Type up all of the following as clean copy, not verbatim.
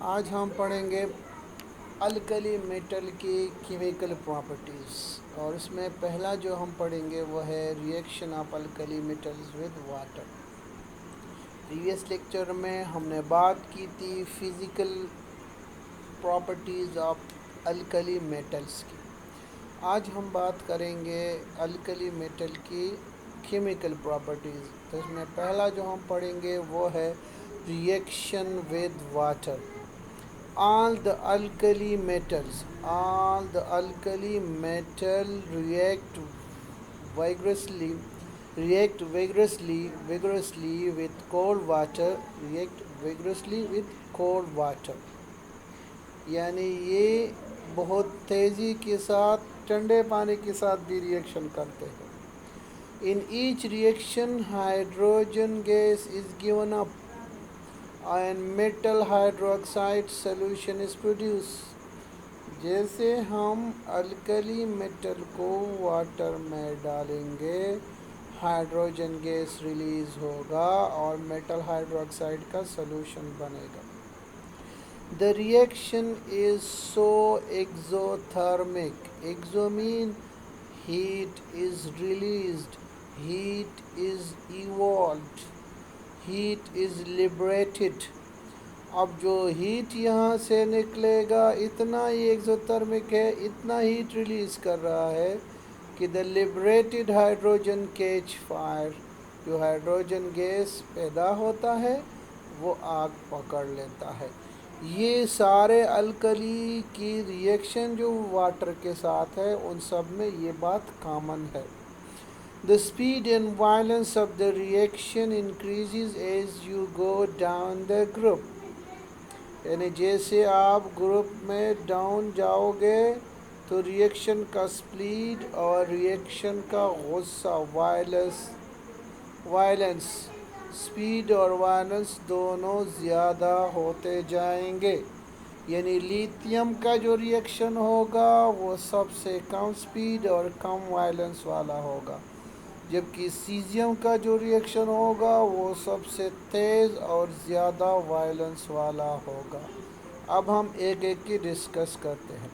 आज हम पढ़ेंगे अल्कली मेटल की केमिकल प्रॉपर्टीज़ और इसमें पहला जो हम पढ़ेंगे वो है reaction of alkali metals with water. Previous lecture में हमने बात की थी physical properties of alkali metals की। आज हम बात करेंगे अल्कली मेटल की केमिकल प्रॉपर्टीज़। तो इसमें पहला जो हम पढ़ेंगे वो है reaction with water. all the alkali metals all the alkali metal vigorously react vigorously with cold water react vigorously with cold water यानी ये बहुत तेज़ी के साथ ठंडे पानी के साथ भी रिएक्शन करते हैं। In each reaction hydrogen gas is given up and metal hydroxide solution is produced। जैसे हम अल्कली मेटल को वाटर में डालेंगे हाइड्रोजन गैस रिलीज होगा और मेटल हाइड्रोक्साइड का सॉल्यूशन बनेगा। The reaction is so exothermic. Exo mean heat is released, heat is evolved, heat is liberated. अब जो हीट यहाँ से निकलेगा इतना ही एक्सोथर्मिक है, इतना हीट रिलीज़ कर रहा है कि the liberated hydrogen catch fire. जो हाइड्रोजन गैस पैदा होता है वो आग पकड़ लेता है। ये सारे अल्कली की रिएक्शन जो वाटर के साथ है उन सब में ये बात कॉमन है। The speed and violence of the reaction increases as you go down the group। यानी जैसे आप ग्रुप में डाउन जाओगे तो रिएक्शन का स्पीड और रिएक्शन का गुस्सा वायलेंस स्पीड और वायलेंस दोनों ज़्यादा होते जाएंगे। यानी लिथियम का जो रिएक्शन होगा वो सबसे कम स्पीड और कम वायलेंस वाला होगा, जबकि सीजियम का जो रिएक्शन होगा वो सबसे तेज़ और ज़्यादा वायलेंस वाला होगा। अब हम एक एक की डिस्कस करते हैं।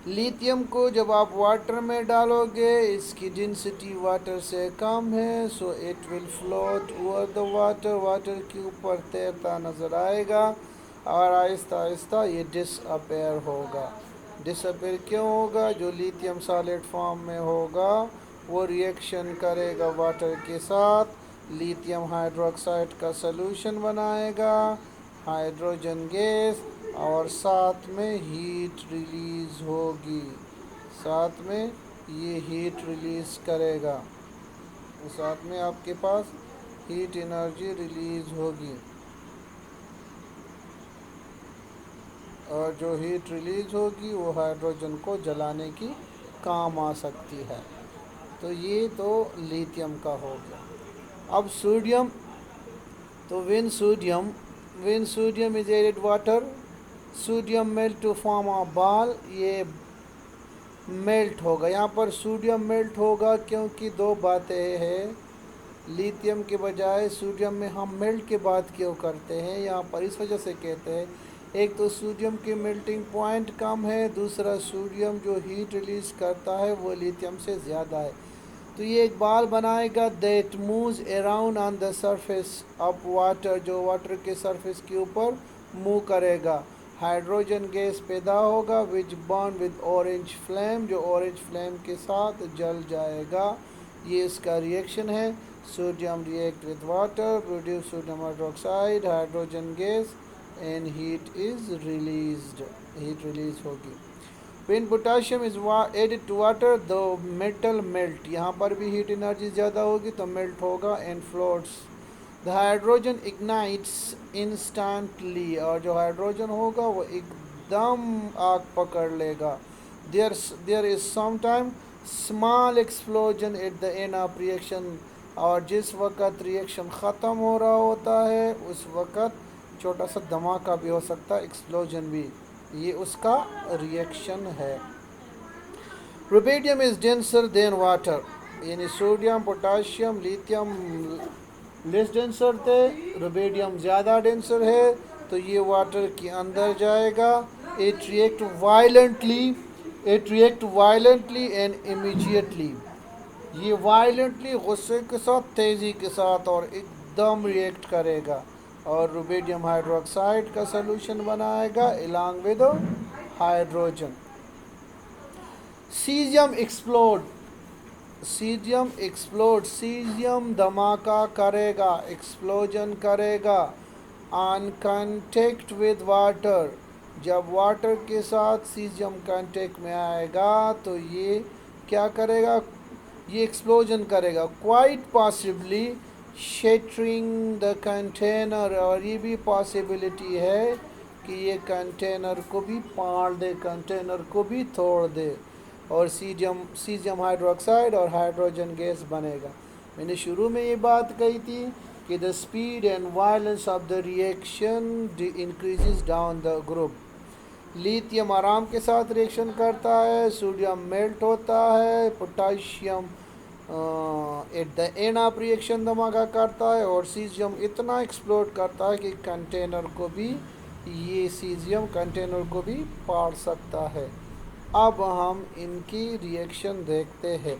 लिथियम को जब आप वाटर में डालोगे इसकी डेंसिटी वाटर से कम है, so it will float over the water. Water के ऊपर तैरता नज़र आएगा और आहिस्ता आहिस्ता ये डिसअपेयर होगा। डिसअपेयर क्यों होगा? जो लिथियम सॉलिड फॉर्म में होगा वो रिएक्शन करेगा वाटर के साथ, लिथियम हाइड्रोक्साइड का सॉल्यूशन बनाएगा, हाइड्रोजन गैस, और साथ में हीट रिलीज़ होगी। साथ में ये हीट रिलीज़ करेगा, साथ में आपके पास हीट एनर्जी रिलीज़ होगी और जो हीट रिलीज़ होगी वो हाइड्रोजन को जलाने की काम आ सकती है। तो ये तो लिथियम का हो गया। अब सोडियम, तो when sodium is added water, sodium melt to form a ball. ये मेल्ट होगा, यहाँ पर सोडियम मेल्ट होगा क्योंकि दो बातें हैं। लिथियम के बजाय सोडियम में हम मेल्ट के बात क्यों करते हैं यहाँ पर, इस वजह से कहते हैं, एक तो सोडियम की मेल्टिंग पॉइंट कम है, दूसरा सोडियम जो हीट रिलीज़ करता है वो लिथियम से ज़्यादा है। तो ये एक बॉल बनाएगा that moves around on the surface of water, जो वाटर के सरफेस के ऊपर मूव करेगा। हाइड्रोजन गैस पैदा होगा विच बर्न विद ऑरेंज फ्लेम, जो ऑरेंज फ्लेम के साथ जल जाएगा। ये इसका रिएक्शन है। Sodium react with water, produce sodium hydroxide, hydrogen gas and heat is released, heat release होगी। When potassium is added to water, the metal melt। यहाँ पर भी हीट एनर्जी ज़्यादा होगी तो मेल्ट होगा and floats। The hydrogen ignites instantly, और जो हाइड्रोजन होगा वो एकदम आग पकड़ लेगा। There is sometime small explosion at the end of reaction, और जिस वक़्त रिएक्शन ख़त्म हो रहा होता है उस वक़्त छोटा सा धमाका भी हो सकता है, एक्सप्लोजन भी। ये उसका रिएक्शन है। Rubidium is denser than water, यानी sodium potassium lithium less denser थे, रुबिडियम ज़्यादा डेंसर है। तो ये वाटर के अंदर जाएगा। It react violently and immediately. ये वायलेंटली, गुस्से के साथ, तेज़ी के साथ और एकदम रिएक्ट करेगा और रुबिडियम हाइड्रोक्साइड का सलूशन बनाएगा along with hydrogen. Caesium explode, caesium धमाका करेगा, एक्सप्लोजन करेगा ऑन कांटेक्ट विद वाटर। जब वाटर के साथ सीजियम कांटेक्ट में आएगा तो ये क्या करेगा, ये एक्सप्लोजन करेगा, quite possibly shattering the container. और ये भी पॉसिबिलिटी है कि ये कंटेनर को भी फाड़ दे, कंटेनर को भी तोड़ दे और सीजियम हाइड्रोक्साइड और हाइड्रोजन गैस बनेगा। मैंने शुरू में ये बात कही थी कि the speed and violence of the reaction increases down the group. Lithium आराम के साथ रिएक्शन करता है, सोडियम मेल्ट होता है, potassium at the end of reaction धमाका करता है और सीजियम इतना एक्सप्लोड करता है कि कंटेनर को भी, ये सीजियम कंटेनर को भी फाड़ सकता है। अब हम इनकी रिएक्शन देखते हैं।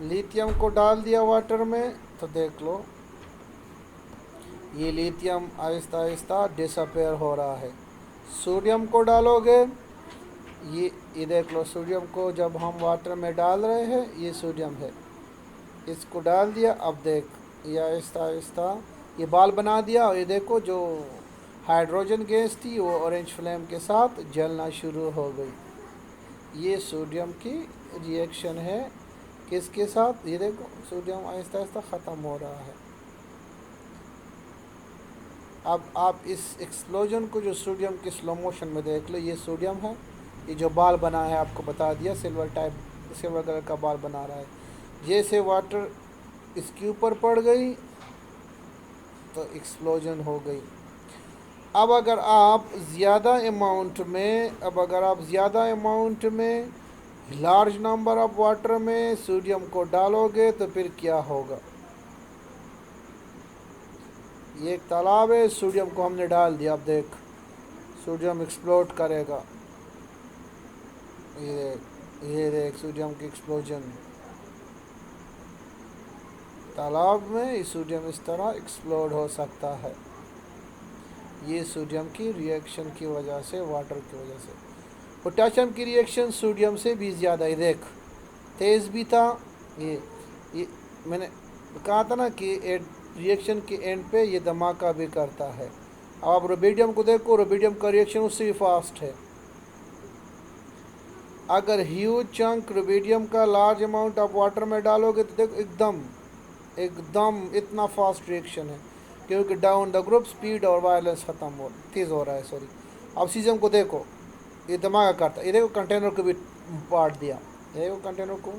लिथियम को डाल दिया वाटर में तो देख लो ये लिथियम आहिस्ता आहिस्ता डिसअपेयर हो रहा है। सोडियम को डालोगे, ये देख लो, सोडियम को जब हम वाटर में डाल रहे हैं, ये सोडियम है, इसको डाल दिया। अब देख ये आहिस्ता आहिस्ता ये बाल बना दिया और ये देखो जो हाइड्रोजन गैस थी वो ऑरेंज फ्लेम के साथ जलना शुरू हो गई। ये सोडियम की रिएक्शन है किसके साथ, ये देखो सोडियम आहिस्ता आहिस्ता ख़त्म हो रहा है। अब आप इस एक्सप्लोजन को जो सोडियम की स्लो मोशन में देख लो, ये सोडियम है, ये जो बाल बना है आपको बता दिया, सिल्वर कलर का बाल बना रहा है। जैसे वाटर इसके ऊपर पड़ गई तो एक्सप्लोजन हो गई। अब अगर आप ज़्यादा अमाउंट में लार्ज नंबर ऑफ वाटर में सोडियम को डालोगे तो फिर क्या होगा। ये एक तालाब है, सोडियम को हमने डाल दिया, अब देख सोडियम एक्सप्लोड करेगा। ये देख सोडियम की एक्सप्लोजन। तालाब में सोडियम इस तरह एक्सप्लोड हो सकता है, ये सोडियम की रिएक्शन की वजह से, वाटर की वजह से। पोटेशियम की रिएक्शन सोडियम से भी ज़्यादा, ये देख तेज़ भी था। ये मैंने कहा था ना कि रिएक्शन के एंड पे ये धमाका भी करता है। अब आप रुबिडियम को देखो, रुबिडियम का रिएक्शन उससे भी फास्ट है। अगर ह्यूज चंक रुबिडियम का लार्ज अमाउंट आप वाटर में डालोगे तो देखो एकदम इतना फास्ट रिएक्शन है, क्योंकि डाउन द ग्रुप स्पीड और वायलेंस तेज़ हो रहा है। सॉरी, अब सीजियम को देखो, ये धमाका करता है, ये देखो कंटेनर को भी पाट दिया, देखो कंटेनर को।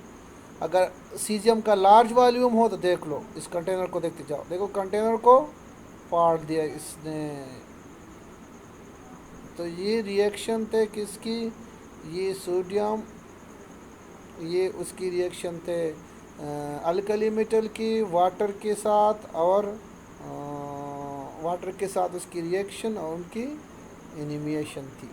अगर सीजियम का लार्ज वॉल्यूम हो तो देख लो, इस कंटेनर को देखते जाओ, देखो कंटेनर को फाड़ दिया इसने। तो ये रिएक्शन थे किसकी, ये सोडियम, ये उसकी रिएक्शन थे अल्कली मेटल की वाटर के साथ, और वाटर के साथ उसकी रिएक्शन और उनकी एनिमिएशन थी।